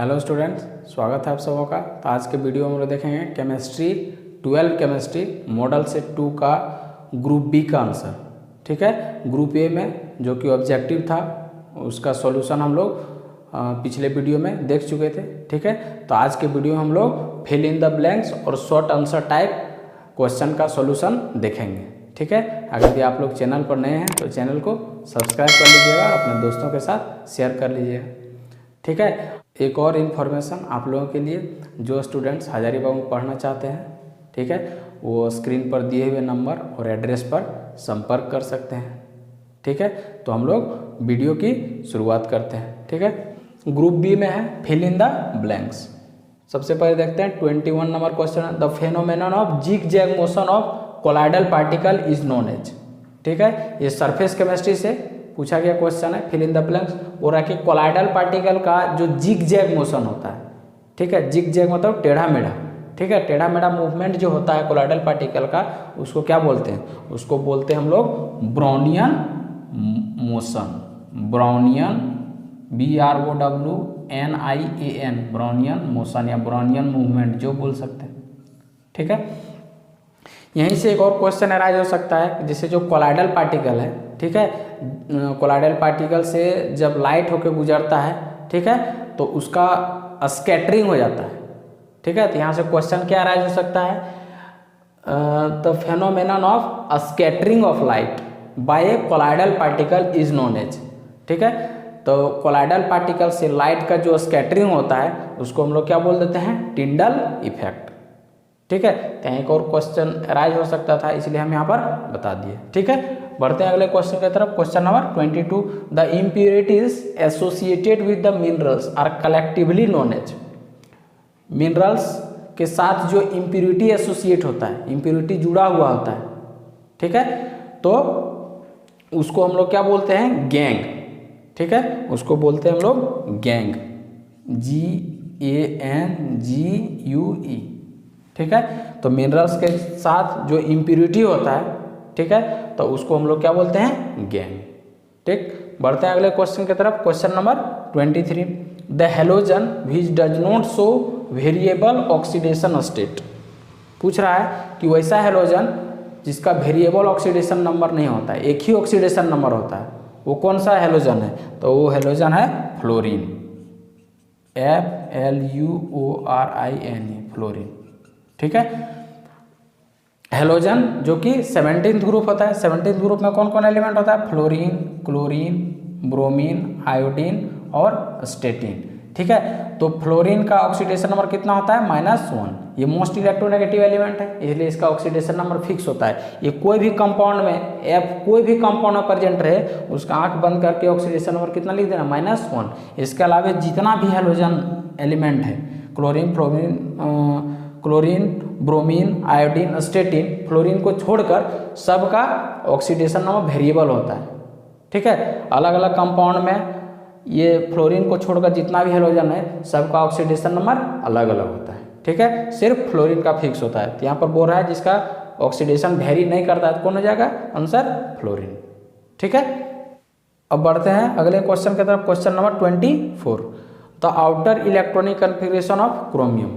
Hello students, स्वागत है आप सबों का। तो आज के वीडियो में हम लोग देखेंगे केमिस्ट्री 12 केमिस्ट्री मॉडल सेट 2 का ग्रुप बी का आंसर। ठीक है, ग्रुप ए में जो कि ऑब्जेक्टिव था उसका सॉल्यूशन हम लोग पिछले वीडियो में देख चुके थे। ठीक है, तो आज के वीडियो में हम लोग फिल इन द ब्लैंक्स और शॉर्ट आंसर टाइप क्वेश्चन का सॉल्यूशन देखेंगे। ठीक है, अगर यदि आप लोग चैनल पर नए हैं तो चैनल को सब्सक्राइब कर लीजिएगा और अपने दोस्तों के साथ शेयर कर लीजिएगा। ठीक है, एक और इन्फॉर्मेशन आप लोगों के लिए, जो स्टूडेंट्स हजारीबाग में पढ़ना चाहते हैं, ठीक है, वो स्क्रीन पर दिए हुए नंबर और एड्रेस पर संपर्क कर सकते हैं। ठीक है, तो हम लोग वीडियो की शुरुआत करते हैं। ठीक है, ग्रुप बी में है फिल इन द ब्लैंक्स। सबसे पहले देखते हैं 21 नंबर question. The phenomenon of zig zag motion of colloidal particle is known as. ठीक है, ये सरफेस केमिस्ट्री से पूछा गया क्वेश्चन है। फिल इन द ब्लैंक्स हो रहा है कि कोलाइडल पार्टिकल का जो जिग जैग मोशन होता है, ठीक है, जिग जैग मतलब टेढ़ा मेढ़ा, ठीक है, टेढ़ा मेढ़ा मूवमेंट जो होता है कोलाइडल पार्टिकल का, उसको क्या बोलते हैं? उसको बोलते हैं हम लोग Brownian motion. Brownian BROWNIAN Brownian motion या ब्राउनियन मूवमेंट जो बोल सकते हैं। ठीक है, यहीं से एक और क्वेश्चन अराइज हो सकता है, जैसे जो कोलाइडल पार्टिकल है, ठीक है, कोलाइडल पार्टिकल से जब लाइट होकर गुजरता है, ठीक है, तो उसका स्कैटरिंग हो जाता है। ठीक है, तो यहाँ से क्वेश्चन क्या अराइज हो सकता है? The phenomenon of scattering of light by a colloidal particle is known as. ठीक है, तो कोलाइडल पार्टिकल से लाइट का जो स्कैटरिंग होता है उसको हम लोग क्या बोल देते हैं? Tyndall effect. ठीक है, कहीं एक और क्वेश्चन अराइज हो सकता था, इसलिए हम यहाँ पर बता दिए। ठीक है, बढ़ते हैं अगले क्वेश्चन की तरफ। Question number 22। The impurities associated with the minerals are collectively known as. Minerals के साथ जो इम्प्योरिटी एसोसिएट होता है, इम्प्योरिटी जुड़ा हुआ होता है, ठीक है, तो उसको हम लोग क्या बोलते हैं? गैंग। ठीक है, उसको बोलते हैं हम लोग गैंग, GANGUE। ठीक है, तो मिनरल्स के साथ जो इम्प्योरिटी होता है, ठीक है, तो उसको हम लोग क्या बोलते हैं? गैंग। ठीक, बढ़ते हैं अगले क्वेश्चन की तरफ। Question number 23। The halogen which does not show variable oxidation state. पूछ रहा है कि वैसा हेलोजन जिसका वेरिएबल ऑक्सीडेशन नंबर नहीं होता है, एक ही ऑक्सीडेशन नंबर होता है, वो कौन सा हेलोजन है? तो वो हेलोजन है फ्लोरीन, FLUORINE, फ्लोरीन। ठीक है, हेलोजन जो कि 17th ग्रुप होता है। 17th ग्रुप में कौन कौन एलिमेंट होता है? फ्लोरीन, क्लोरीन, ब्रोमीन, आयोडीन और स्टेटिन। ठीक है, तो फ्लोरीन का ऑक्सीडेशन नंबर कितना होता है? -1। ये मोस्ट इलेक्ट्रोनेगेटिव एलिमेंट है, इसलिए इसका ऑक्सीडेशन नंबर फिक्स होता है। ये कोई भी कंपाउंड में, कोई भी कंपाउंड में प्रेजेंट रहे, उसका आंख बंद करके ऑक्सीडेशन नंबर कितना लिख देना? -1। इसके अलावा जितना भी हेलोजन एलिमेंट है, chlorine, bromine, iodine, statin, fluorine को छोड़कर सबका ऑक्सीडेशन नंबर वेरिएबल होता है। ठीक है, अलग अलग कंपाउंड में ये फ्लोरीन को छोड़कर जितना भी हेलोजन है, सबका ऑक्सीडेशन नंबर अलग अलग होता है। ठीक है, सिर्फ फ्लोरीन का फिक्स होता है। तो यहाँ पर बोल रहा है जिसका ऑक्सीडेशन वेरी नहीं करता है, तो कौन हो जाएगा आंसर? फ्लोरीन। ठीक है, अब बढ़ते हैं अगले क्वेश्चन की तरफ। Question number 24। The outer electronic configuration of chromium.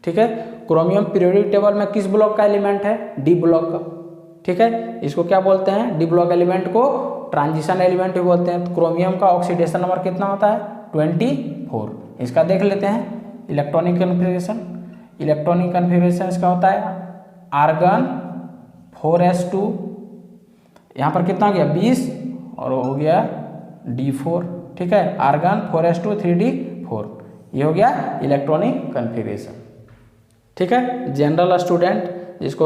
ठीक है, क्रोमियम पीरियोडिक टेबल में किस ब्लॉक का एलिमेंट है? डी ब्लॉक का। ठीक है, इसको क्या बोलते हैं? डी ब्लॉक एलिमेंट को ट्रांजिशन एलिमेंट भी बोलते हैं। तो क्रोमियम का ऑक्सीडेशन नंबर कितना होता है? 24। इसका देख लेते हैं इलेक्ट्रॉनिक कन्फिगरेशन। इलेक्ट्रॉनिक कन्फिगरेशन इसका होता है आर्गन 4s2, यहाँ पर कितना हो गया? 20 और हो गया D4। ठीक है, आर्गन 4s2 3D4, ये हो गया इलेक्ट्रॉनिक कन्फिगरेशन। ठीक है, जनरल स्टूडेंट जिसको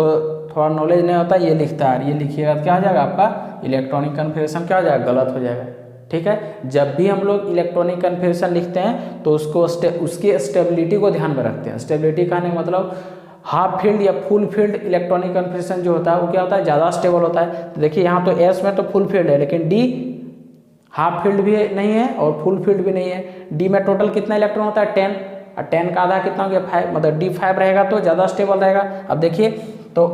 थोड़ा नॉलेज नहीं होता ये लिखता है, ये लिखिएगा तो क्या हो जाएगा आपका? इलेक्ट्रॉनिक कन्फिगरेशन क्या हो जाएगा? गलत हो जाएगा। ठीक है, जब भी हम लोग इलेक्ट्रॉनिक कन्फिगरेशन लिखते हैं तो उसको उसकी स्टेबिलिटी को ध्यान में रखते हैं। स्टेबिलिटी कहने का मतलब हाफ फील्ड या फुल फील्ड इलेक्ट्रॉनिक कन्फिगरेशन जो होता है वो क्या होता है? ज़्यादा स्टेबल होता है। तो देखिए यहाँ तो S में तो फुल फील्ड है, लेकिन D हाफ फील्ड भी नहीं है और फुल फील्ड भी नहीं है। D में टोटल कितना इलेक्ट्रॉन होता है? 10, और 10 का आधा कितना हो गया? 5, मतलब D5 रहेगा तो ज़्यादा स्टेबल रहेगा। अब देखिए तो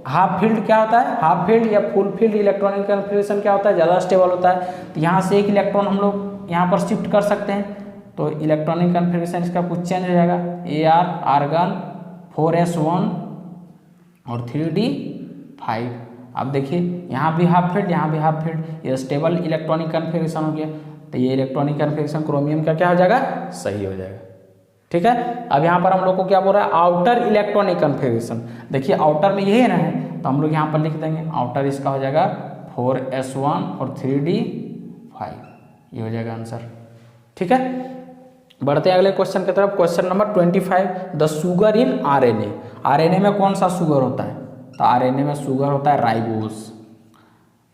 हाफ फील्ड क्या होता है? हाफ फील्ड या फुल फील्ड इलेक्ट्रॉनिक कन्फिगरेशन क्या होता है? ज़्यादा स्टेबल होता है। तो यहाँ से एक इलेक्ट्रॉन हम लोग यहाँ पर शिफ्ट कर सकते हैं। तो इलेक्ट्रॉनिक कन्फिग्रेशन इसका कुछ चेंज हो जाएगा, AR आर्गन 4s1 और 3d5। अब देखिए यहाँ भी हाफ फील्ड, यहाँ भी हाफ फील्ड, ये स्टेबल इलेक्ट्रॉनिक कन्फिग्रेशन हो गया। तो ये इलेक्ट्रॉनिक कन्फिग्रेशन क्रोमियम का क्या हो जाएगा, सही हो जाएगा। ठीक है, अब यहाँ पर हम लोग को क्या बोल रहा है, आउटर इलेक्ट्रॉनिक कन्फिग्रेशन। देखिए आउटर में यही ना है, तो हम लोग यहाँ पर लिख देंगे आउटर इसका हो जाएगा 4s1 और 3d5, ये हो जाएगा आंसर। ठीक है, बढ़ते हैं अगले क्वेश्चन की तरफ। Question number 25, the sugar in RNA। RNA में कौन सा शुगर होता है, तो RNA में शुगर होता है राइबोस।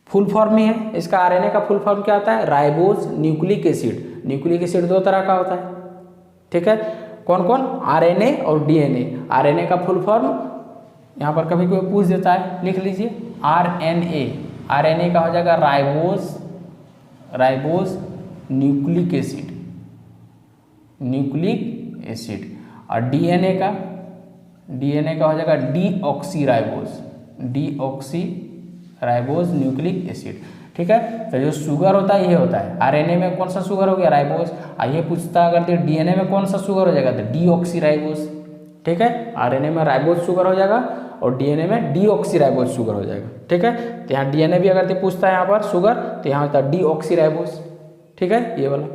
फुल फॉर्म ही है इसका, RNA का फुल फॉर्म क्या होता है, ribose nucleic acid. Nucleic acid दो तरह का होता है। ठीक है, कौन कौन, RNA और DNA। RNA का फुल फॉर्म यहाँ पर कभी कोई पूछ देता है, लिख लीजिए RNA। RNA का हो जाएगा ribose nucleic acid, nucleic acid. और DNA का हो जाएगा डीऑक्सी राइबोस न्यूक्लिक एसिड। ठीक है, तो जो शुगर होता है ये होता है, RNA में कौन सा शुगर हो गया, राइबोस। आइए पूछता है अगर DNA में कौन सा शुगर हो जाएगा, तो डीऑक्सी राइबोस। ठीक है, RNA में राइबोस शुगर हो जाएगा और DNA में डीऑक्सी राइबोस शुगर हो जाएगा। ठीक है, तो यहाँ DNA भी अगर पूछता है यहाँ पर शुगर, तो यहाँ होता है डीऑक्सी राइबोस। ठीक है, ये वाला।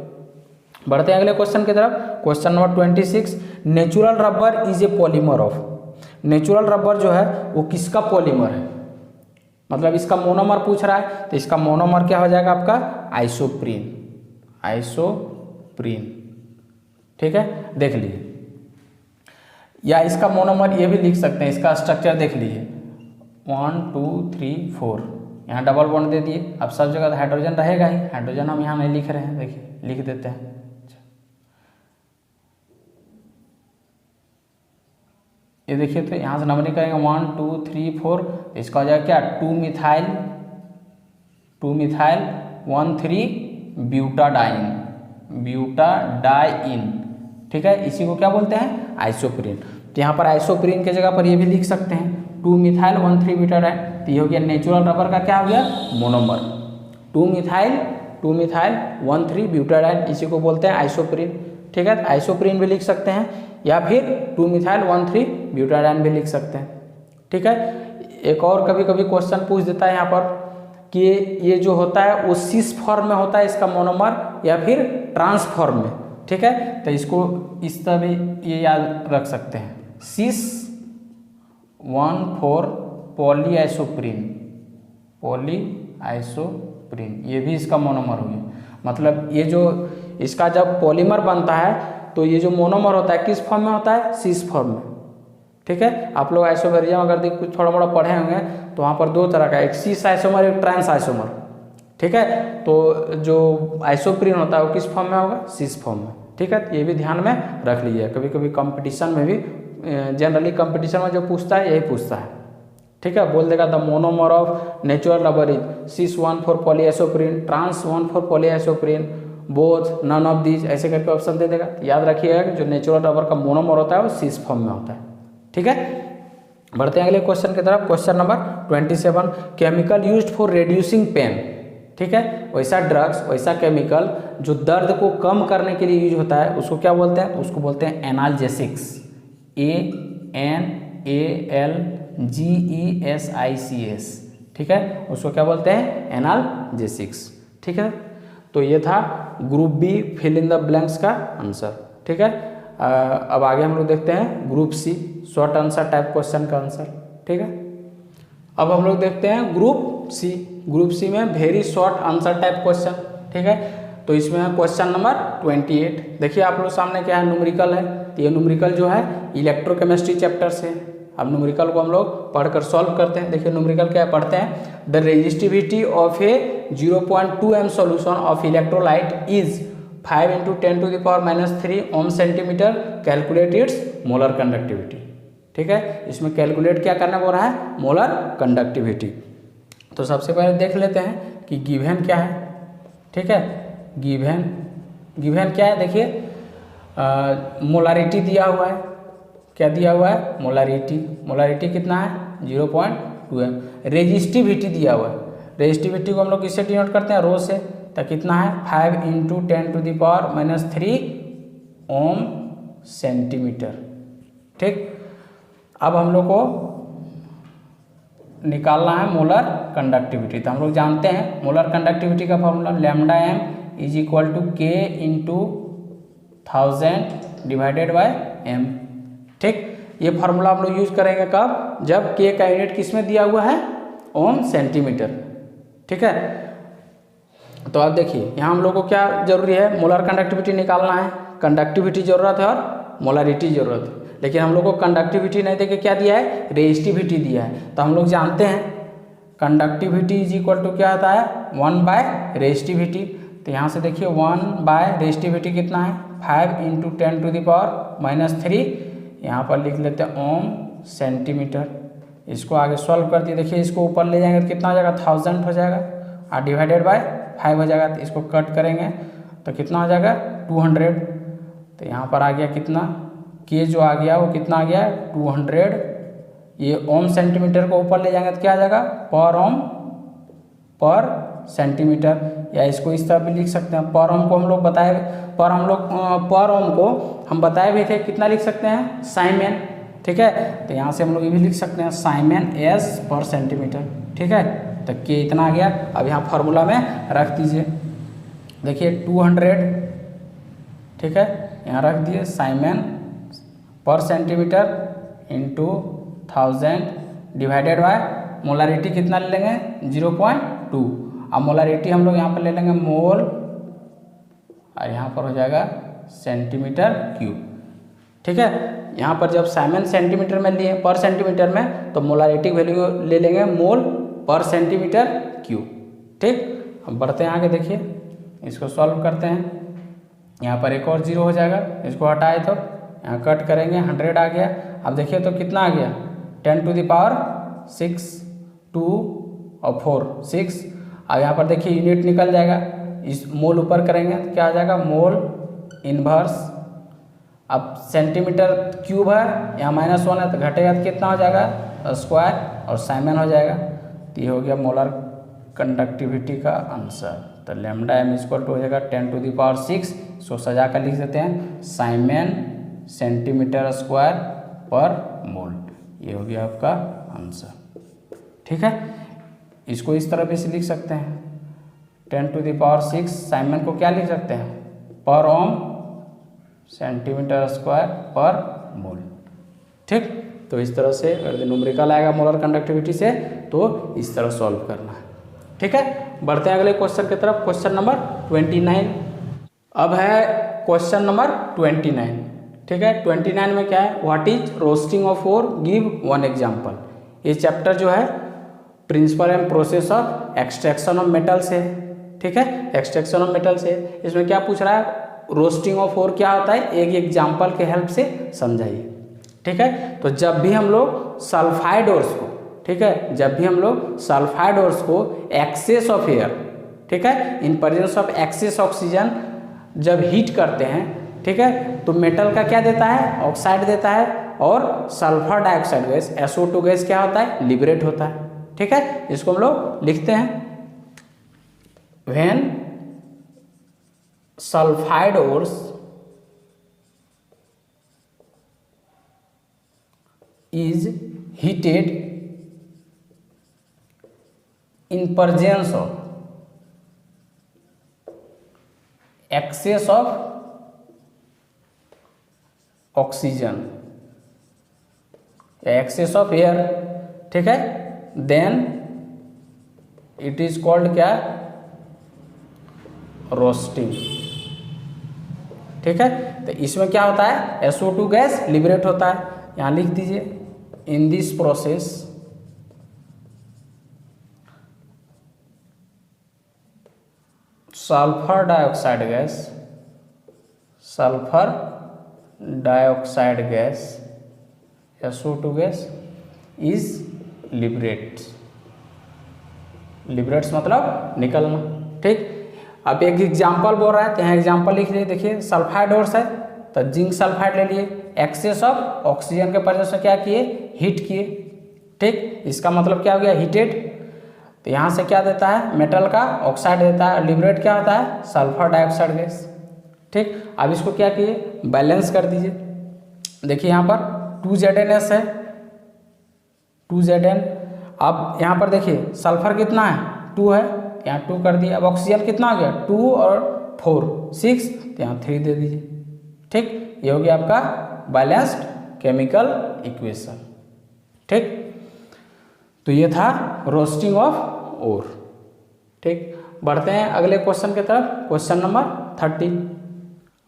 बढ़ते हैं अगले क्वेश्चन की तरफ। Question number 26, natural rubber is a polymer of. Natural rubber जो है वो किसका पॉलीमर है, मतलब इसका मोनोमर पूछ रहा है, तो इसका मोनोमर क्या हो जाएगा आपका, आइसोप्रीन। ठीक है, देख लीजिए, या इसका मोनोमर ये भी लिख सकते हैं, इसका स्ट्रक्चर देख लीजिए 1 2 3 4, यहाँ डबल बॉन्ड दे दिए। अब सब जगह हाइड्रोजन रहेगा ही, हाइड्रोजन हम यहाँ नहीं लिख रहे हैं, देखिए लिख देते हैं। ये देखिए, तो यहाँ से नंबरिंग करेंगे 1 2 3 4, इसका हो जाएगा क्या, 2 मिथाइल 1,3 ब्यूटाडाइन। ठीक है, इसी को क्या बोलते हैं, आइसोप्रीन। तो यहाँ पर आइसोप्रीन के जगह पर ये भी लिख सकते हैं 2 मिथाइल 1,3 ब्यूटाडाइन। तो ये हो गया नेचुरल रबर का क्या हो गया, मोनोमर। 2 मिथाइल 1,3 ब्यूटाडाइन, इसी को बोलते हैं आइसोप्रीन। ठीक है, आइसोप्रीन भी लिख सकते हैं, या फिर 2 मिथाइल 1,3 ब्यूटाडाइन भी लिख सकते हैं। ठीक है, एक और कभी कभी क्वेश्चन पूछ देता है यहाँ पर कि ये जो होता है वो सिस फॉर्म में होता है इसका मोनोमर, या फिर ट्रांस फॉर्म में। ठीक है, तो इसको इस तरह ये याद रख सकते हैं, सिस 1,4 पॉलीआइसोप्रीन, ये भी इसका मोनोमर हो गया। मतलब ये जो इसका जब पॉलीमर बनता है तो ये जो मोनोमर होता है किस फॉर्म में होता है, सिस फॉर्म में। ठीक है, आप लोग आइसोमेरिज्म अगर कुछ थोड़ा मोड़ा पढ़े होंगे तो वहाँ पर दो तरह का, एक सिस आइसोमर, एक ट्रांस आइसोमर। ठीक है, तो जो आइसोप्रीन होता है वो किस फॉर्म में होगा, सिस फॉर्म में। ठीक है, ये भी ध्यान में रख लीजिए, कभी कभी कंपटीशन में भी, जनरली कंपटीशन में जो पूछता है यही पूछता है। ठीक है, बोल देगा the monomer of natural rubber is cis 1,4 polyisoprene, trans 1,4 polyisoprene, both, none of these, ऐसे करके ऑप्शन दे देगा। याद रखिएगा कि जो नेचुरल रबर का मोनोमर होता है वो सिस फॉर्म में होता है। ठीक है, बढ़ते हैं अगले क्वेश्चन की तरफ। Question number 27, chemical used for reducing pain. ठीक है, वैसा ड्रग्स, वैसा केमिकल जो दर्द को कम करने के लिए यूज होता है उसको क्या बोलते हैं, उसको बोलते हैं एनाल्जेसिक्स, ANALGESICS। ठीक है, उसको क्या बोलते हैं, एनाल्जेसिक्स। ठीक है, तो ये था group B fill in the blanks का आंसर। ठीक है, अब आगे हम लोग देखते हैं group C, short answer type question का आंसर। ठीक है, अब हम लोग देखते हैं ग्रुप सी। ग्रुप सी में very short answer type question. ठीक है, तो इसमें है क्वेश्चन नंबर 28। देखिए आप लोग सामने क्या है, न्यूमेरिकल है। तो ये न्यूमेरिकल जो है इलेक्ट्रोकेमिस्ट्री चैप्टर से। अब न्यूमेरिकल को हम लोग पढ़कर सॉल्व करते हैं। देखिए न्यूमेरिकल क्या पढ़ते हैं, the resistivity of a 0.2 m solution of electrolyte is 5 × 10⁻³ ohm centimetre, calculate its molar conductivity. ठीक है, इसमें कैलकुलेट क्या करना बोल रहा है, मोलर कंडक्टिविटी। तो सबसे पहले देख लेते हैं कि गिवन क्या है। ठीक है, गिवन क्या है, देखिए मोलारिटी दिया हुआ है। क्या दिया हुआ है, मोलारिटी कितना है, 0.2 m। रेजिस्टिविटी दिया हुआ है, रेजिस्टिविटी को हम लोग किससे डिनोट करते हैं, रो से। तो कितना है, 5 × 10⁻³ ओम सेंटीमीटर। ठीक, अब हम लोग को निकालना है मोलर कंडक्टिविटी। तो हम लोग जानते हैं मोलर कंडक्टिविटी का formula lambda m is equal to k into 1000 divided by m. ठीक, ये फार्मूला हम लोग यूज करेंगे कब, जब के का यूनिट किस में दिया हुआ है, ओम सेंटीमीटर। ठीक है, तो अब देखिए यहाँ हम लोग को क्या जरूरी है, मोलर कंडक्टिविटी निकालना है। कंडक्टिविटी जरूरत है और मोलरिटी जरूरत है, लेकिन हम लोग को कंडक्टिविटी नहीं देके क्या दिया है, रेजिस्टिविटी दिया है। तो हम लोग जानते हैं कंडक्टिविटी इज इक्वल टू क्या आता है, 1 बाय रेजिस्टिविटी। तो यहाँ से देखिए 1 बाय रेजिस्टिविटी कितना है, 5 इंटू 10⁻³ यहाँ पर लिख लेते हैं ओम सेंटीमीटर। इसको आगे सॉल्व कर दिए, देखिए इसको ऊपर ले जाएंगे तो कितना हो जाएगा, 1000 हो जाएगा और डिवाइडेड बाय 5 हो जाएगा। तो इसको कट करेंगे तो कितना हो जाएगा, 200। तो यहाँ पर आ गया कितना, के जो आ गया वो कितना आ गया, 200। ये ओम सेंटीमीटर को ऊपर ले जाएंगे तो क्या आ जाएगा, पर ओम पर सेंटीमीटर, या इसको इस तरह भी लिख सकते हैं। पर ओम को हम लोग बताए, पर ओम को हम बताए भी थे कितना लिख सकते हैं, साइमेन। ठीक है, तो यहाँ से हम लोग ये भी लिख सकते हैं साइमेन एस पर सेंटीमीटर। ठीक है, तो के इतना आ गया। अब यहाँ फार्मूला में रख दीजिए, देखिए 200, ठीक है, यहाँ रख दिए साइमेन पर centimetre into 1000 divided bye molarity कितना ले लेंगे, 0.2। अब मोलारिटी हम लोग यहाँ पर ले लेंगे मोल और यहाँ पर हो जाएगा सेंटीमीटर क्यूब। ठीक है, यहाँ पर जब साइमन सेंटीमीटर में लिए पर सेंटीमीटर में, तो मोलारिटी वैल्यू ले लेंगे मोल पर सेंटीमीटर क्यूब। ठीक, अब बढ़ते हैं आगे, देखिए इसको सॉल्व करते हैं। यहाँ पर एक और 0 हो जाएगा, इसको हटाए तो यहाँ कट करेंगे, 100 आ गया। अब देखिए तो कितना आ गया, 10⁻6, 2 और 4 6। अब यहाँ पर देखिए यूनिट निकल जाएगा, इस मोल ऊपर करेंगे तो क्या आ जाएगा, मोल इन्वर्स। अब सेंटीमीटर क्यूब है, यहाँ -1 है तो घटेगा तो कितना हो जाएगा, स्क्वायर और साइमन हो जाएगा। तो ये हो गया मोलर कंडक्टिविटी का आंसर। तो लैम्डा एम इक्वल टू हो जाएगा 10⁻6। इसको सजा कर लिख देते हैं साइमन सेंटीमीटर स्क्वायर पर मोल। ये हो गया आपका आंसर। ठीक है, इसको इस तरह भी से लिख सकते हैं 10⁻6। साइमन को क्या लिख सकते हैं, पर ओम सेंटीमीटर स्क्वायर पर मोल। ठीक, तो इस तरह से अगर न्यूमेरिकल आएगा मोलर कंडक्टिविटी से तो इस तरह सॉल्व करना है। ठीक है, बढ़ते हैं अगले क्वेश्चन की तरफ। क्वेश्चन नंबर 29 अब है क्वेश्चन नंबर 29। ठीक है, 29 में क्या है, what is roasting of ore, give 1 example. ये चैप्टर जो है principle and process of extraction of metal से। ठीक है, एक्सट्रैक्शन ऑफ मेटल से इसमें क्या पूछ रहा है, रोस्टिंग ऑफ ओर क्या होता है, एक एग्जाम्पल के हेल्प से समझाइए। ठीक है, तो जब भी हम लोग सल्फाइड ओर्स को, ठीक है, जब भी हम लोग सल्फाइड ओर्स को एक्सेस ऑफ एयर, ठीक है, in presence of excess oxygen जब हीट करते हैं, ठीक है, तो मेटल का क्या देता है, ऑक्साइड देता है, और sulphur dioxide gas SO2 gas क्या होता है, लिबरेट होता है। ठीक है, इसको हम लोग लिखते हैं when sulphide ores is heated in presence of excess of oxygen, excess of air, ठीक है, then it is called क्या, रोस्टिंग। ठीक है, तो इसमें क्या होता है, SO2 गैस लिबरेट होता है। यहाँ लिख दीजिए, in this process sulphur dioxide gas SO2 gas is liberates मतलब निकलना। ठीक, अब एक एग्जाम्पल बोल रहा है तो यहाँ एग्जाम्पल लिख लीजिए। देखिए सल्फाइड ओर्स है तो जिंक सल्फाइड ले लिए, एक्सेस ऑफ ऑक्सीजन के प्रेजेंस में क्या किए, हीट किए। ठीक, इसका मतलब क्या हो गया, हीटेड। तो यहाँ से क्या देता है, मेटल का ऑक्साइड देता है, लिबरेट क्या होता है, सल्फर डाइऑक्साइड गैस। ठीक, अब इसको क्या किए, बैलेंस कर दीजिए। देखिए यहाँ पर 2ZnS है, 2Zn। अब यहाँ पर देखिए सल्फर कितना है, 2 है, यहाँ 2 कर दिया। अब ऑक्सीजन कितना हो गया, 2 और 4 6, तो यहाँ 3 दे दीजिए। ठीक, ये हो गया आपका बैलेंस्ड केमिकल इक्वेशन। ठीक, तो ये था रोस्टिंग ऑफ ओर। ठीक, बढ़ते हैं अगले क्वेश्चन की तरफ, क्वेश्चन नंबर 30।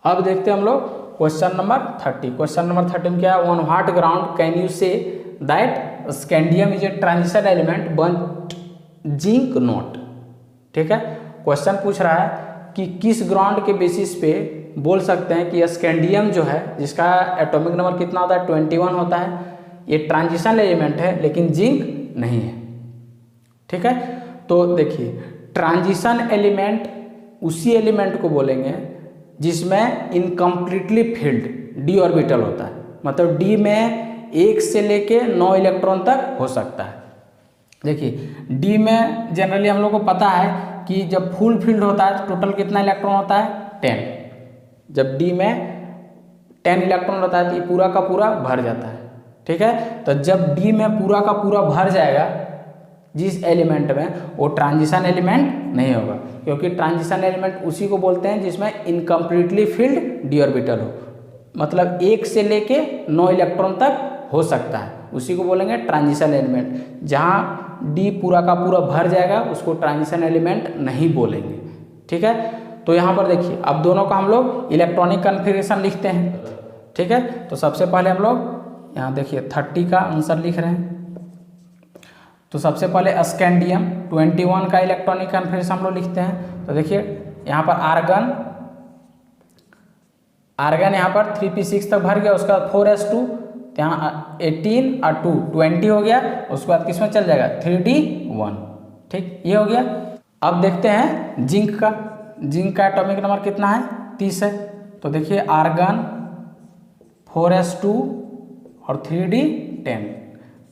अब देखते हैं हम लोग क्वेश्चन नंबर 30। क्वेश्चन नंबर 30 में क्या है, on what ground can you say that scandium is a transition element but zinc not. ठीक है, क्वेश्चन पूछ रहा है कि किस ग्राउंड के बेसिस पे बोल सकते हैं कि स्कैंडियम जो है, जिसका एटॉमिक नंबर कितना होता है 21 होता है, ये ट्रांजिशन एलिमेंट है लेकिन जिंक नहीं है। ठीक है, तो देखिए ट्रांजिशन एलिमेंट उसी एलिमेंट को बोलेंगे जिसमें इनकम्प्लीटली फिल्ड डी ऑर्बिटल होता है, मतलब डी में 1 से लेके 9 इलेक्ट्रॉन तक हो सकता है। देखिए डी में जनरली हम लोग को पता है कि जब फुल फील्ड होता है तो टोटल कितना इलेक्ट्रॉन होता है, 10। जब डी में 10 इलेक्ट्रॉन होता है तो ये पूरा का पूरा भर जाता है। ठीक है, तो जब डी में पूरा का पूरा भर जाएगा जिस एलिमेंट में, वो ट्रांजिशन एलिमेंट नहीं होगा, क्योंकि ट्रांजिशन एलिमेंट उसी को बोलते हैं जिसमें इनकम्प्लीटली फिल्ड डी ऑर्बिटल हो, मतलब 1 से लेके 9 इलेक्ट्रॉन तक हो सकता है, उसी को बोलेंगे ट्रांजिशन एलिमेंट। जहाँ डी पूरा का पूरा भर जाएगा उसको ट्रांजिशन एलिमेंट नहीं बोलेंगे। ठीक है, तो यहाँ पर देखिए अब दोनों का हम लोग इलेक्ट्रॉनिक कन्फिगरेशन लिखते हैं। ठीक है, तो सबसे पहले हम लोग यहाँ देखिए 30 का आंसर लिख रहे हैं। तो सबसे पहले स्कैंडियम 21 का इलेक्ट्रॉनिक कन्फिगरेशन हम लोग लिखते हैं। तो देखिए यहाँ पर आर्गन यहाँ पर 3p6 तक भर गया, उसका 4s2, यहाँ 18 और 2 20 हो गया, उसके बाद किसमें चल जाएगा 3d1। ठीक, ये हो गया। अब देखते हैं जिंक का एटॉमिक नंबर कितना है, 30 है। तो देखिए आर्गन 4s2 और 3d10,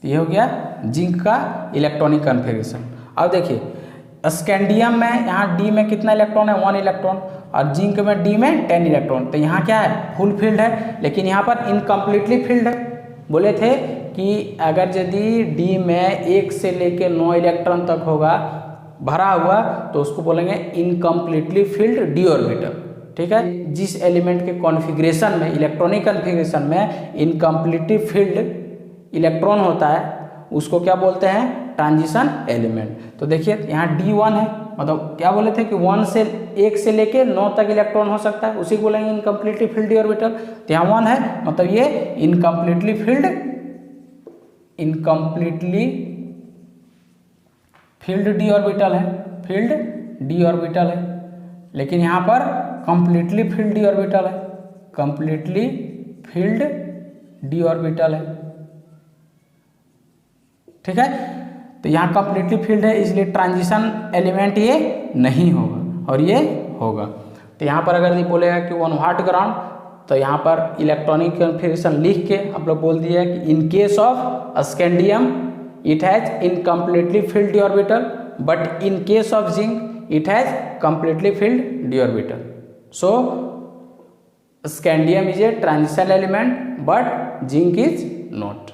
ये हो गया जिंक का इलेक्ट्रॉनिक कन्फिगरेशन। अब देखिए स्कैंडियम में यहाँ डी में कितना इलेक्ट्रॉन है, 1 इलेक्ट्रॉन, और जिंक में डी में 10 इलेक्ट्रॉन। तो यहाँ क्या है, फुल फील्ड है, लेकिन यहाँ पर इनकम्प्लीटली फील्ड है। बोले थे कि अगर यदि डी में 1 से लेके 9 इलेक्ट्रॉन तक होगा भरा हुआ तो उसको बोलेंगे इनकम्प्लीटली फील्ड डी ऑर्बिटल। ठीक है, जिस एलिमेंट के कॉन्फ़िगरेशन में, इलेक्ट्रॉनिक कॉन्फ़िगरेशन में इनकम्प्लीटली फील्ड इलेक्ट्रॉन होता है उसको क्या बोलते हैं, ट्रांजिशन एलिमेंट। तो देखिए यहाँ D1 है, मतलब क्या बोले थे कि 1 से लेके 9 तक इलेक्ट्रॉन हो सकता है, उसी को बोलेंगे इनकम्प्लीटली फील्ड डी ऑर्बिटल। तो यहाँ 1 है, मतलब ये इनकम्प्लीटली फील्ड डी ऑर्बिटल है, फील्ड डी ऑर्बिटल है। लेकिन यहाँ पर कंप्लीटली फील्ड डी ऑर्बिटल है, कंप्लीटली फील्ड डी ऑर्बिटल है। ठीक है, तो यहाँ कंप्लीटली फील्ड है, इसलिए ट्रांजिशन एलिमेंट ये नहीं होगा और ये होगा। तो यहाँ पर अगर ये बोलेगा कि ऑन व्हाट ग्राउंड, तो यहाँ पर इलेक्ट्रॉनिक कन्फिगरेशन लिख के आप लोग बोल दिया कि in case of scandium it has incompletely field D orbital, but in case of zinc it has completely field D orbital. So scandium is a transition element but zinc is not.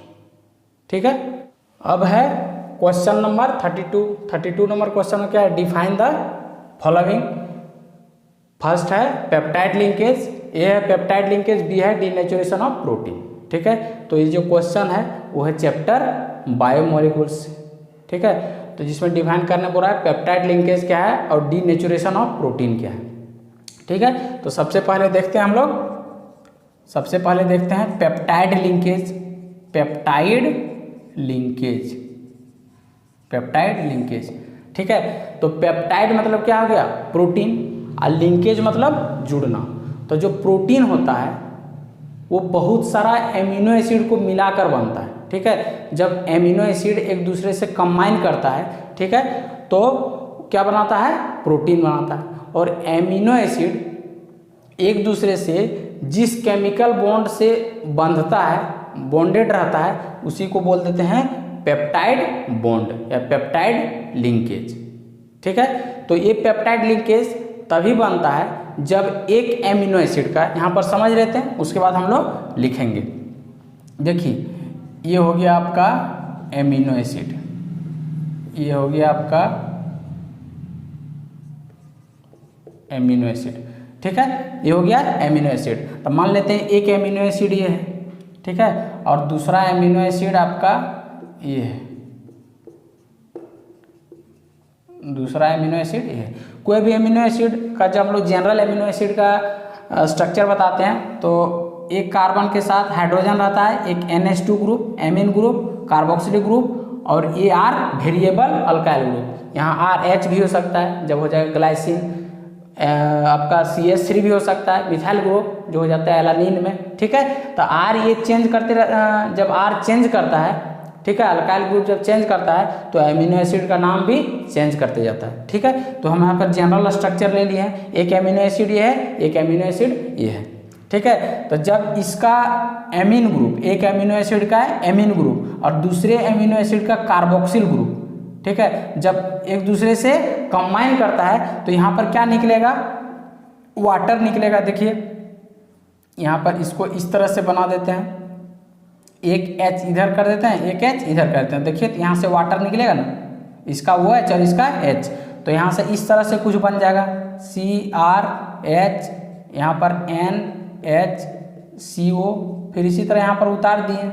ठीक है, अब है question number 32 number question में क्या है, define the following. First है peptide linkage, ए है peptide linkage, B है डीनेचुरेशन ऑफ प्रोटीन। ठीक है, तो ये जो क्वेश्चन है वो है चैप्टर बायोमोलिक्यूल्स। ठीक है, तो जिसमें डिफाइन करने बोल रहा है पेप्टाइड लिंकेज क्या है और डीनेचुरेशन ऑफ प्रोटीन क्या है। ठीक है, तो सबसे पहले देखते हैं हम लोग, सबसे पहले देखते हैं पेप्टाइड लिंकेज। Peptide linkage. ठीक है, तो पेप्टाइड मतलब क्या हो गया, प्रोटीन, और लिंकेज मतलब जुड़ना। तो जो प्रोटीन होता है वो बहुत सारा एमिनो एसिड को मिलाकर बनता है। ठीक है, जब एमिनो एसिड एक दूसरे से कंबाइन करता है, ठीक है, तो क्या बनाता है, प्रोटीन बनाता है। और एमिनो एसिड एक दूसरे से जिस केमिकल बॉन्ड से बंधता है, बॉन्डेड रहता है, उसी को बोल देते हैं पेप्टाइड बॉन्ड या पेप्टाइड लिंकेज। ठीक है, तो ये पेप्टाइड लिंकेज तभी बनता है जब एक एमिनो एसिड का, यहाँ पर समझ लेते हैं उसके बाद हम लोग लिखेंगे। देखिए ये हो गया आपका एमिनो एसिड, ये हो गया आपका एमिनो एसिड, ठीक है, ये हो गया एमिनो एसिड। तो मान लेते हैं एक एमिनो एसिड ये है, ठीक है, और दूसरा एमिनो एसिड आपका ये है, दूसरा एमिनो एसिड ये है। कोई भी एमिनो एसिड का जब हम लोग जनरल एमिनो एसिड का स्ट्रक्चर बताते हैं तो एक कार्बन के साथ हाइड्रोजन रहता है, एक NH2 group, amine group, carboxylic group और AR वेरिएबल अल्काइल ग्रुप। यहाँ RH भी हो सकता है जब हो जाएगा ग्लाइसिन, आपका CH3 भी हो सकता है, मिथाइल ग्रुप जो हो जाता है एलानिन में, ठीक है। तो R ये चेंज करते, जब R चेंज करता है, ठीक है, अल्काइल ग्रुप जब चेंज करता है तो एमिनो एसिड का नाम भी चेंज करते जाता है, ठीक है। तो हम यहाँ पर जनरल स्ट्रक्चर ले लिए हैं, एक एमिनो एसिड ये है, एक एमिनो एसिड ये है, ठीक है। तो जब इसका एमीन ग्रुप, एक एमिनो एसिड का है एमीन ग्रुप और दूसरे एमिनो एसिड का कार्बोक्सिल ग्रुप, ठीक है, जब एक दूसरे से कंबाइन करता है तो यहाँ पर क्या निकलेगा, वाटर निकलेगा। देखिए यहाँ पर इसको इस तरह से बना देते हैं, एक H इधर कर देते हैं, एक H इधर कर देते हैं। देखिए यहाँ से वाटर निकलेगा ना, इसका वो H और इसका H, तो यहाँ से इस तरह से कुछ बन जाएगा CrH, यहाँ पर NHCO, फिर इसी तरह यहाँ पर उतार दिए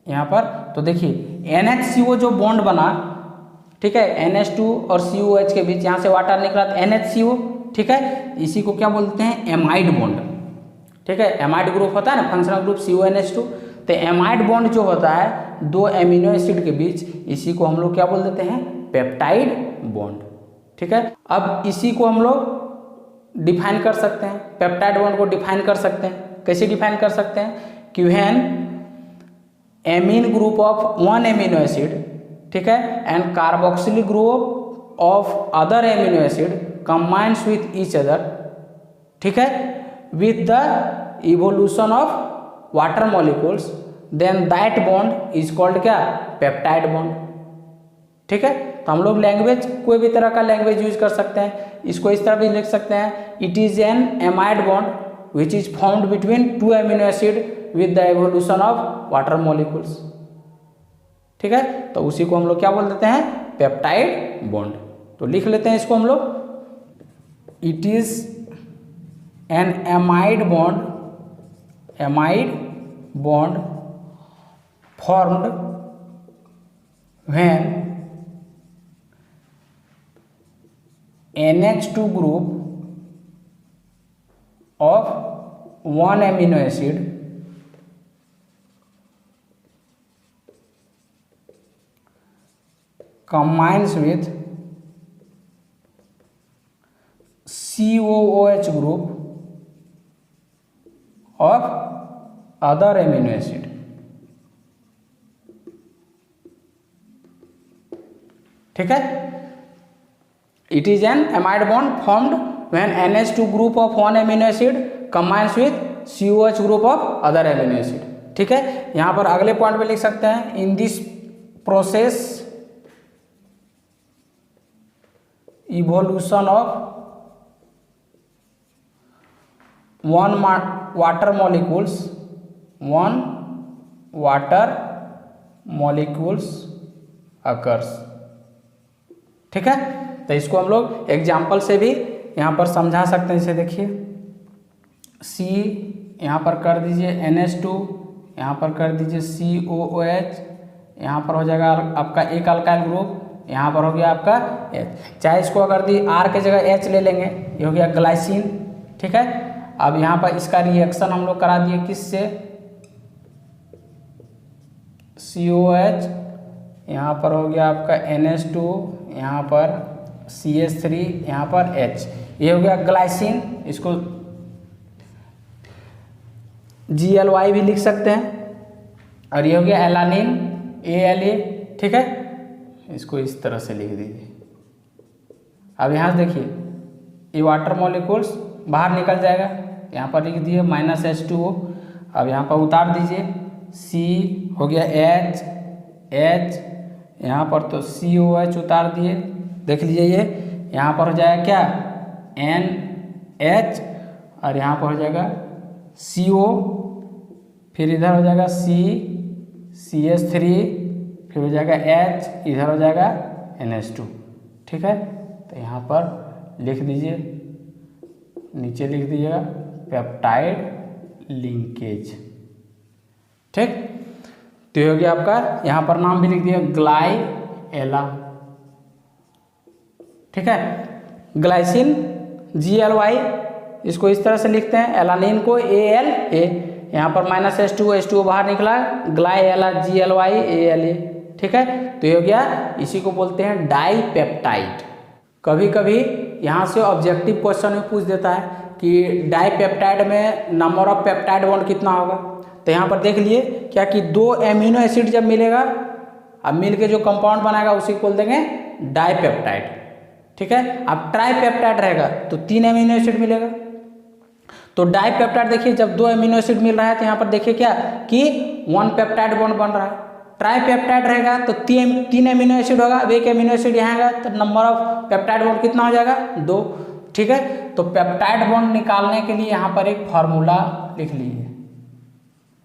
यहाँ पर। तो देखिए NHCO जो बॉन्ड बना, ठीक है, NH2 और COH के बीच यहाँ से वाटर निकला तो NHCO, ठीक है, इसी को क्या बोलते हैं, एमाइड बॉन्ड, ठीक है। एमाइड ग्रुप होता है ना, फंक्शनल ग्रुप CONH2। तो एमाइड बॉन्ड जो होता है दो एमिनो एसिड के बीच, इसी को हम लोग क्या बोल देते हैं, पेप्टाइड बॉन्ड, ठीक है। अब इसी को हम लोग डिफाइन कर सकते हैं, पेप्टाइड बॉन्ड को डिफाइन कर सकते हैं। कैसे डिफाइन कर सकते हैं कि when amine group of one amino acid, ठीक है, and carboxylic group of other amino acid combines with each other, ठीक है, with the evolution of water molecules, then that bond is called क्या, पेप्टाइड बॉन्ड, ठीक है। तो हम लोग लैंग्वेज, कोई भी तरह का लैंग्वेज यूज कर सकते हैं, इसको इस तरह भी लिख सकते हैं, it is an amide bond which is formed between two amino acid with the evolution of water molecules, ठीक है। तो उसी को हम लोग क्या बोल देते हैं, पेप्टाइड बॉन्ड। तो लिख लेते हैं इसको हम लोग, it is an amide bond formed when NH2 group of one amino acid combines with COOH group of other amino acid, ठीक है। It is an amide bond formed when NH2 group of one amino acid combines with COH group of other amino acid, ठीक है। यहाँ पर अगले point पे लिख सकते हैं, in this process evolution of one water molecules occurs, ठीक है। तो इसको हम लोग एग्जाम्पल से भी यहाँ पर समझा सकते हैं। जैसे देखिए C यहाँ पर कर दीजिए NH2, यहाँ पर कर दीजिए COOH, यहाँ पर हो जाएगा आपका एक अल्काइल ग्रुप, यहाँ पर हो गया आपका H। चाहे इसको अगर दी R के जगह H ले लेंगे, ये हो गया ग्लाइसिन, ठीक है। अब यहाँ पर इसका रिएक्शन हम लोग करा दिए किससे, COH, यहाँ पर हो गया आपका NH2, यहाँ पर CH3, यहाँ पर H, ये हो गया ग्लाइसिन। इसको GLY भी लिख सकते हैं, और ये हो गया एलानिन ALA, ठीक है। इसको इस तरह से लिख दीजिए। अब यहाँ से देखिए ये वाटर मॉलिक्यूल्स बाहर निकल जाएगा, यहाँ पर लिख दिए -H2O। अब यहाँ पर उतार दीजिए, C हो गया H, यहाँ पर तो COH उतार दिए, देख लीजिए यहाँ पर हो जाएगा क्या NH और यहाँ पर हो जाएगा CO, फिर इधर हो जाएगा CH3, फिर हो जाएगा H, इधर हो जाएगा NH2। ठीक है, तो यहाँ पर लिख दीजिए, नीचे लिख दीजिएगा पेप्टाइड लिंकेज। ठीक, तो ये हो गया आपका, यहाँ पर नाम भी लिख दिया ग्लाइएला। ठीक है, ग्लाइसिन GLY, इसको इस तरह से लिखते हैं, एलानिन को ALA, यहाँ पर -H2O बाहर निकला, ग्लाइएला GLY ALA। ठीक है, तो ये हो गया, इसी को बोलते हैं डाइपेप्टाइड। कभी कभी यहाँ से ऑब्जेक्टिव क्वेश्चन में पूछ देता है कि डाइपेप्टाइड में नंबर ऑफ पेप्टाइड बॉन्ड कितना होगा। तो यहाँ पर देख लिए क्या कि 2 एमिनो एसिड जब मिलेगा, अब मिल के जो कंपाउंड बनाएगा उसी को बोल देंगे डाइपेप्टाइड। ठीक है, अब ट्राइपेप्टाइड रहेगा तो 3 एमिनो एसिड मिलेगा। तो डाइपेप्टाइड देखिए, जब 2 एमिनो एसिड मिल रहा है तो यहाँ पर देखिए क्या कि 1 पेप्टाइड बॉन्ड बन रहा है। ट्राइपेप्टाइड रहेगा तो 3 एमिनो एसिड होगा, अब 1 एमिनो एसिड यहाँ आएगा तो नंबर ऑफ पेप्टाइड बॉन्ड कितना हो जाएगा 2। ठीक है, तो पेप्टाइड बॉन्ड निकालने के लिए यहाँ पर एक फॉर्मूला लिख लीजिए,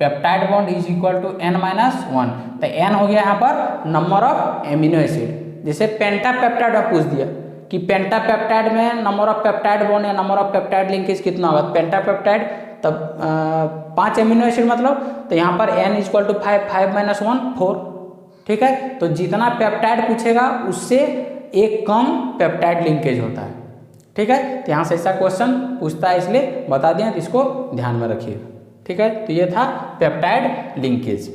peptide bond is equal to N-1। तो N हो गया यहाँ पर नंबर ऑफ एमिनो एसिड। जैसे पेंटापेप्टाइड में पूछ दिया कि पेंटापेप्टाइड में नंबर ऑफ पेप्टाइड बॉन्ड या नंबर ऑफ पेप्टाइड लिंकेज कितना होगा, पेंटापेप्टाइड तब 5 एमिनो एसिड मतलब, तो यहाँ पर N इक्वल टू 5, 5 - 1 4। ठीक है, तो जितना पेप्टाइड पूछेगा उससे एक कम पेप्टाइड लिंकेज होता है। ठीक है, तो यहाँ से ऐसा क्वेश्चन पूछता है, इसलिए बता दिया, तो इसको ध्यान में रखिएगा। ठीक है, तो ये था पेप्टाइड लिंकेज,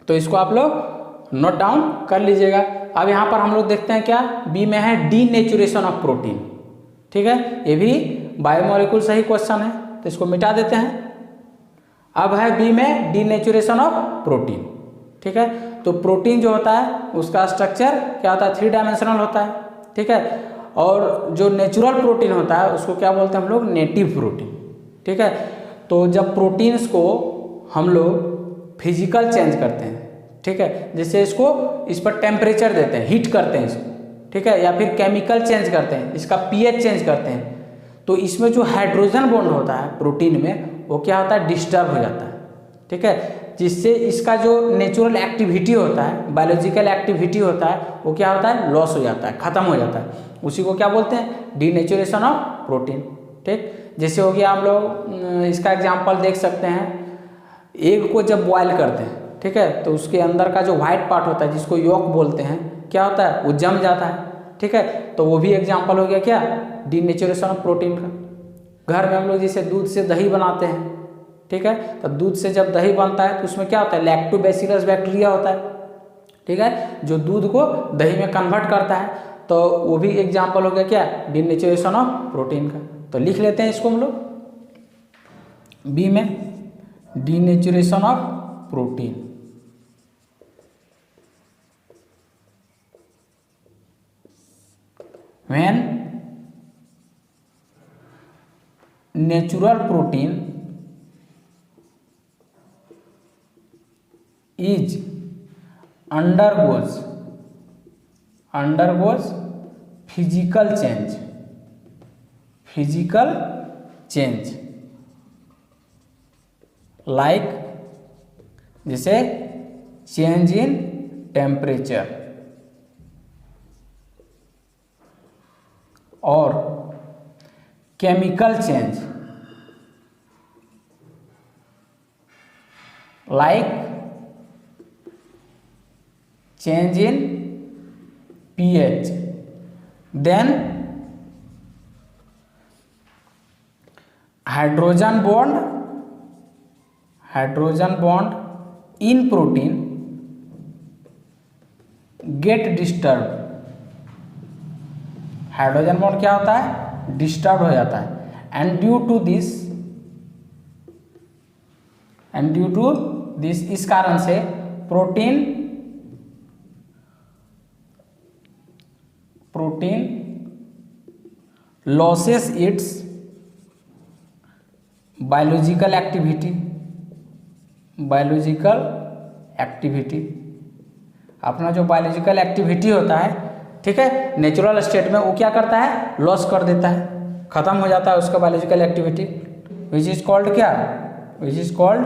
तो इसको आप लोग नोट डाउन कर लीजिएगा। अब यहाँ पर हम लोग देखते हैं क्या, बी में है डीनेचुरेशन ऑफ प्रोटीन। ठीक है, ये भी बायोमोलिक्यूल से ही क्वेश्चन है, तो इसको मिटा देते हैं। अब है बी में डीनेचुरेशन ऑफ प्रोटीन। ठीक है, तो प्रोटीन जो होता है उसका स्ट्रक्चर क्या होता है, 3 डायमेंशनल होता है। ठीक है, और जो नेचुरल प्रोटीन होता है उसको क्या बोलते हैं हम लोग, नेटिव प्रोटीन। ठीक है, तो जब प्रोटीन्स को हम लोग फिजिकल चेंज करते हैं, ठीक है, जैसे इसको इस पर टेम्परेचर देते हैं, हीट करते हैं इसको, ठीक है, या फिर केमिकल चेंज करते हैं, इसका pH चेंज करते हैं, तो इसमें जो हाइड्रोजन बॉन्ड होता है प्रोटीन में वो क्या होता है, डिस्टर्ब हो जाता है। ठीक है, जिससे इसका जो नेचुरल एक्टिविटी होता है, बायोलॉजिकल एक्टिविटी होता है, वो क्या होता है, लॉस हो जाता है, खत्म हो जाता है। उसी को क्या बोलते हैं, डीनेचुरेशन ऑफ प्रोटीन। ठीक, जैसे हो गया हम लोग इसका एग्जांपल देख सकते हैं, एग को जब बॉयल करते हैं, ठीक है, तो उसके अंदर का जो व्हाइट पार्ट होता है जिसको यॉक बोलते हैं, क्या होता है, वो जम जाता है। ठीक है, तो वो भी एग्जांपल हो गया क्या, डीनेचुरेशन ऑफ प्रोटीन का। घर में हम लोग जैसे दूध से दही बनाते हैं, ठीक है, तो दूध से जब दही बनता है तो उसमें क्या होता है, लैक्टोबैसिलस बैक्टीरिया होता है। ठीक है, जो दूध को दही में कन्वर्ट करता है, तो वो भी एग्जाम्पल हो गया क्या, डीनेचुरेशन ऑफ प्रोटीन का। तो लिख लेते हैं इसको हम लोग बी में, denaturation of protein. When natural protein is undergoes physical change like जैसे चेंज इन टेम्परेचर और chemical change like change in pH, then hydrogen bond in protein get disturb. Hydrogen bond क्या होता है, डिस्टर्ब हो जाता है, and due to this इस कारण से protein losses it's biological activity. अपना जो बायोलॉजिकल एक्टिविटी होता है ठीक है। नेचुरल स्टेट में वो क्या करता है, लॉस कर देता है, खत्म हो जाता है उसका biological activity, which is called क्या, which is called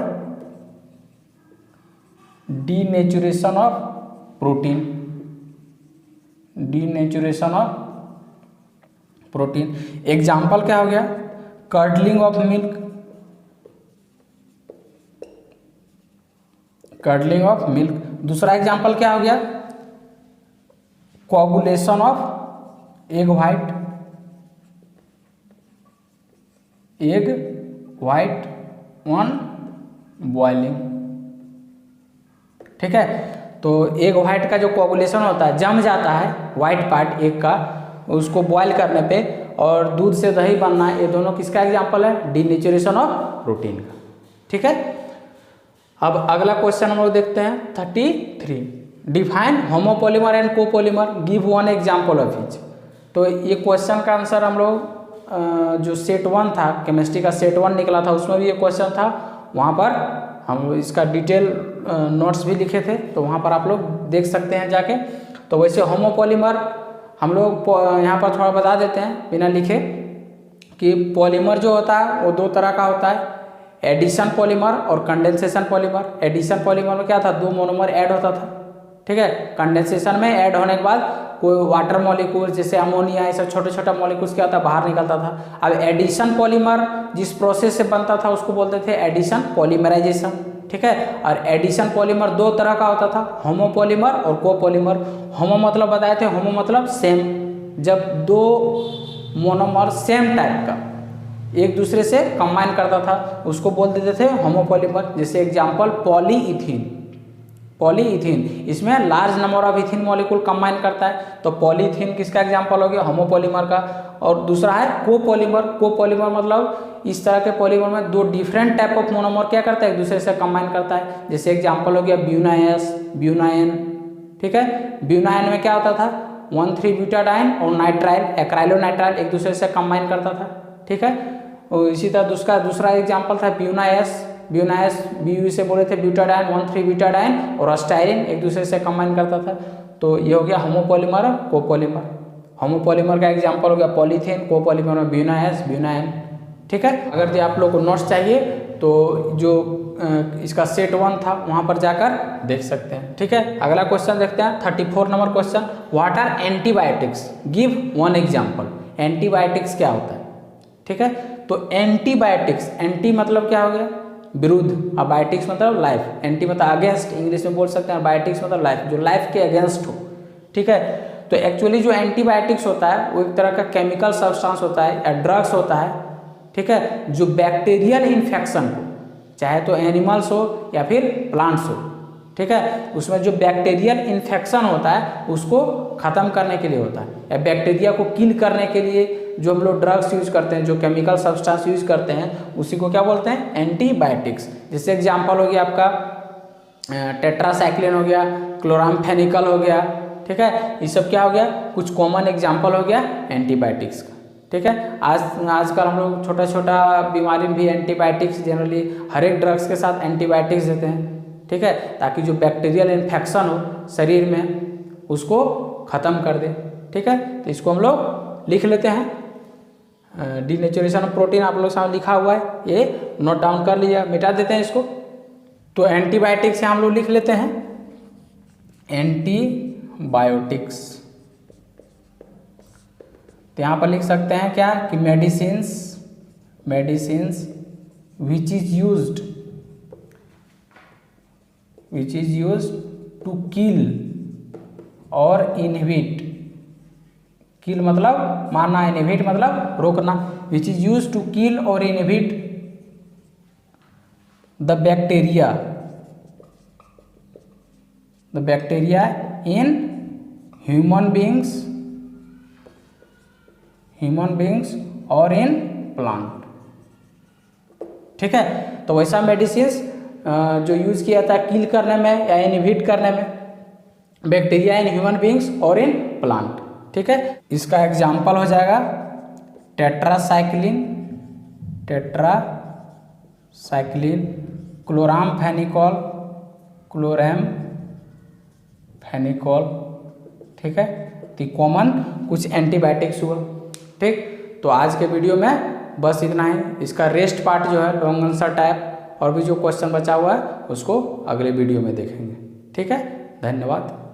denaturation of protein, denaturation of protein. Example क्या हो गया, curdling of milk, curdling of milk. दूसरा एग्जाम्पल क्या हो गया, coagulation of egg white, egg white on boiling, ठीक है। तो एग वाइट का जो कोगुलेशन होता है, जम जाता है वाइट पार्ट एग का, उसको बॉयल करने पे, और दूध से दही बनना, ये दोनों किसका एग्जाम्पल है, डीनेचुरेशन ऑफ प्रोटीन का, ठीक है। अब अगला क्वेश्चन हम लोग देखते हैं 33, define homopolymer and copolymer, give one example of each. तो ये क्वेश्चन का आंसर हम लोग जो सेट 1 था, केमिस्ट्री का सेट 1 निकला था, उसमें भी ये क्वेश्चन था, वहाँ पर हम इसका डिटेल नोट्स भी लिखे थे, तो वहाँ पर आप लोग देख सकते हैं जाके। तो वैसे होमोपॉलीमर हम लोग यहाँ पर थोड़ा बता देते हैं बिना लिखे, कि पॉलीमर जो होता है वो दो तरह का होता है, एडिशन पॉलीमर और कंडेंसेशन पॉलीमर। एडिशन पॉलीमर में क्या था, दो मोनोमर ऐड होता था, ठीक है। कंडेंसेशन में ऐड होने के बाद कोई वाटर मॉलिक्यूल जैसे अमोनिया, ऐसा छोटे छोटा मॉलिक्यूल्स क्या होता है, बाहर निकलता था। अब एडिशन पॉलीमर जिस प्रोसेस से बनता था उसको बोलते थे एडिशन पॉलीमराइजेशन, ठीक है। और एडिशन पॉलीमर दो तरह का होता था, होमोपॉलीमर और कोपॉलीमर। होमो मतलब बताए थे, होमो मतलब सेम, जब दो मोनोमर सेम टाइप का एक दूसरे से कंबाइन करता था उसको बोल देते थे होमोपॉलीमर। जैसे एग्जांपल पॉलीइथीन, पॉलीइथीन इसमें large number of ethene molecule combine करता है, तो पॉलीइथीन किसका एग्जांपल हो गया, होमोपॉलीमर का। और दूसरा है कोपॉलीमर, कोपॉलीमर मतलब इस तरह के पॉलीमर में दो डिफरेंट टाइप ऑफ मोनोमर क्या करता है, एक दूसरे से कंबाइन करता है। जैसे एग्जांपल हो गया ब्यूनाएस, ब्यूनाइन, ठीक है। ब्यूनाइन में क्या होता था, 1,3-ब्यूटाडाइन और नाइट्राइल, एक्राइलोनाइट्राइल एक दूसरे से कंबाइन करता था, ठीक है। और इसी तरह दूसरा एग्जांपल था ब्यूनाएस, ब्यूनाएस BU से बोले थे ब्यूटाडाइन, 1,3-ब्यूटाडाइन और अस्टाइरिन एक दूसरे से कंबाइन करता था। तो ये हो गया होमोपॉलीमर और कोपॉलीमर। होमोपॉलीमर का एग्जांपल हो गया पॉलीथीन, कोपॉलीमर में ब्यूनाएस, ब्यूनाइन, ठीक है। अगर जो आप लोग को नोट्स चाहिए तो जो इसका सेट 1 था वहाँ पर जाकर देख सकते हैं, ठीक है। अगला क्वेश्चन देखते हैं 34 number question, what are antibiotics, give one example. Antibiotics क्या होता है, ठीक है। तो एंटीबायोटिक्स, एंटी मतलब क्या हो गया, विरुद्ध, और बायोटिक्स मतलब लाइफ। एंटी मतलब अगेंस्ट, इंग्लिश में बोल सकते हैं, बायोटिक्स मतलब लाइफ, जो लाइफ के अगेंस्ट हो, ठीक है। तो एक्चुअली जो एंटीबायोटिक्स होता है वो एक तरह का केमिकल सब्सटेंस होता है या ड्रग्स होता है, ठीक है, जो बैक्टीरियल इन्फेक्शन को, चाहे तो एनिमल्स हो या फिर प्लांट्स हो, ठीक है, उसमें जो बैक्टीरियल इन्फेक्शन होता है उसको ख़त्म करने के लिए होता है, या बैक्टीरिया को किल करने के लिए जो हम लोग ड्रग्स यूज करते हैं, जो केमिकल सब्सटेंस यूज करते हैं, उसी को क्या बोलते हैं, एंटीबायोटिक्स। जैसे एग्जांपल हो गया आपका टेट्रासाइक्लिन हो गया, क्लोरामफेनिकल हो गया, ठीक है। ये सब क्या हो गया, कुछ कॉमन एग्जांपल हो गया एंटीबायोटिक्स का, ठीक है। आजकल हम लोग छोटा छोटा बीमारी में भी एंटीबायोटिक्स, जनरली हर एक ड्रग्स के साथ एंटीबायोटिक्स देते हैं, ठीक है, ताकि जो बैक्टीरियल इन्फेक्शन हो शरीर में उसको ख़त्म कर दे, ठीक है। तो इसको हम लोग लिख लेते हैं, डीनेचुरेशन ऑफ प्रोटीन आप लोग सामने लिखा हुआ है, ये नोट डाउन कर लिया, मिटा देते हैं इसको। तो एंटीबायोटिक्स हम लोग लिख लेते हैं एंटीबायोटिक्स, तो यहाँ पर लिख सकते हैं क्या कि medicines, medicines which is used to kill और इनहिबिट, किल मतलब मारना, इनहिबिट मतलब रोकना, which is used to kill और inhibit the bacteria in human beings और इन प्लांट, ठीक है। तो वैसा मेडिसिन्स जो यूज किया था किल करने में या इनहिबिट करने में बैक्टीरिया इन ह्यूमन बींग्स और इन प्लांट, ठीक है। इसका एग्जाम्पल हो जाएगा टेट्रासाइक्लिन, क्लोरामफेनिकॉल, ठीक है, तो कॉमन कुछ एंटीबायोटिक्स हुआ। ठीक, तो आज के वीडियो में बस इतना ही। इसका रेस्ट पार्ट जो है लॉन्ग आंसर टाइप और भी जो क्वेश्चन बचा हुआ है उसको अगले वीडियो में देखेंगे। ठीक है, धन्यवाद।